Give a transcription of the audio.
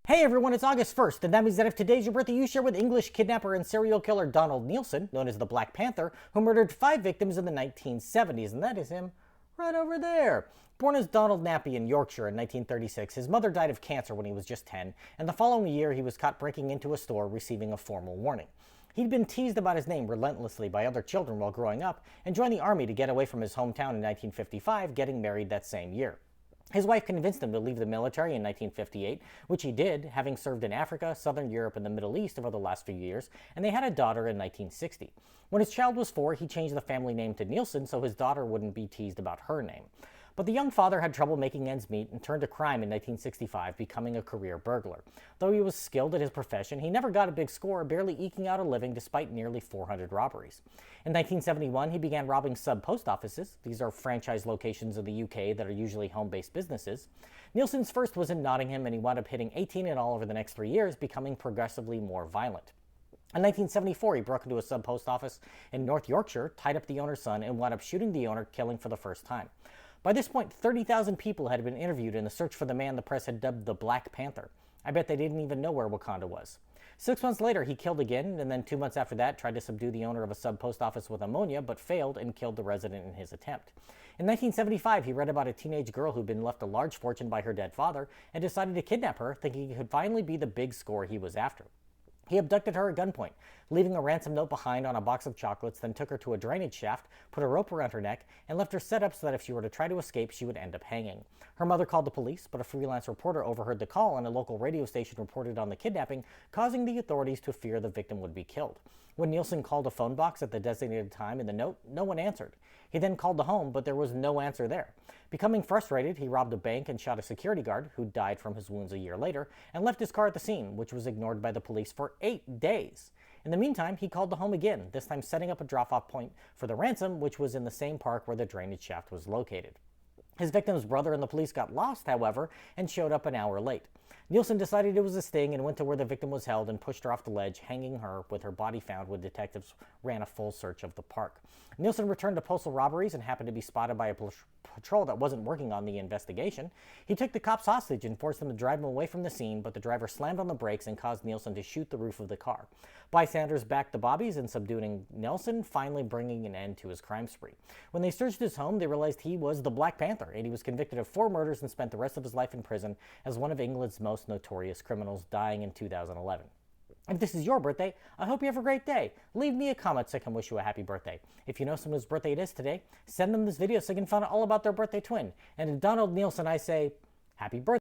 Hey everyone, it's August 1st, and that means that if today's your birthday, you share with English kidnapper and serial killer Donald Neilson, known as the Black Panther, who murdered 5 victims in the 1970s, and that is him right over there. Born as Donald Nappy in Yorkshire in 1936, his mother died of cancer when he was just 10, and the following year he was caught breaking into a store receiving a formal warning. He'd been teased about his name relentlessly by other children while growing up, and joined the army to get away from his hometown in 1955, getting married that same year. His wife convinced him to leave the military in 1958, which he did, having served in Africa, Southern Europe, and the Middle East over the last few years, and they had a daughter in 1960. When his child was 4, he changed the family name to Neilson so his daughter wouldn't be teased about her name. But the young father had trouble making ends meet and turned to crime in 1965, becoming a career burglar. Though he was skilled at his profession, he never got a big score, barely eking out a living despite nearly 400 robberies. In 1971, he began robbing sub-post offices. These are franchise locations in the UK that are usually home-based businesses. Neilson's first was in Nottingham, and he wound up hitting 18 in all over the next 3 years, becoming progressively more violent. In 1974, he broke into a sub-post office in North Yorkshire, tied up the owner's son, and wound up shooting the owner, killing for the first time. By this point, 30,000 people had been interviewed in the search for the man the press had dubbed the Black Panther. I bet they didn't even know where Wakanda was. 6 months later, he killed again, and then 2 months after that, tried to subdue the owner of a sub-post office with ammonia, but failed and killed the resident in his attempt. In 1975, he read about a teenage girl who'd been left a large fortune by her dead father, and decided to kidnap her, thinking he could finally be the big score he was after. He abducted her at gunpoint, leaving a ransom note behind on a box of chocolates, then took her to a drainage shaft, put a rope around her neck, and left her set up so that if she were to try to escape, she would end up hanging. Her mother called the police, but a freelance reporter overheard the call, and a local radio station reported on the kidnapping, causing the authorities to fear the victim would be killed. When Neilson called a phone box at the designated time in the note, no one answered. He then called the home, but there was no answer there. Becoming frustrated, he robbed a bank and shot a security guard, who died from his wounds a year later, and left his car at the scene, which was ignored by the police for 8 days. In the meantime, he called the home again, this time setting up a drop-off point for the ransom, which was in the same park where the drainage shaft was located. His victim's brother and the police got lost, however, and showed up an hour late. Neilson decided it was a sting and went to where the victim was held and pushed her off the ledge, hanging her with her body found when detectives ran a full search of the park. Neilson returned to postal robberies and happened to be spotted by a patrol that wasn't working on the investigation. He took the cops hostage and forced them to drive him away from the scene, but the driver slammed on the brakes and caused Neilson to shoot the roof of the car. Bystanders backed the bobbies in subduing Neilson, finally bringing an end to his crime spree. When they searched his home, they realized he was the Black Panther, and he was convicted of 4 murders and spent the rest of his life in prison as one of England's most notorious criminals, dying in 2011. If this is your birthday, I hope you have a gret day. Leave me a comment so I can wish you a happy birthday. If you know someone whose birthday it is today, send them this video so I can find out all about their birthday twin. And to Donald Neilson, I say, happy birthday.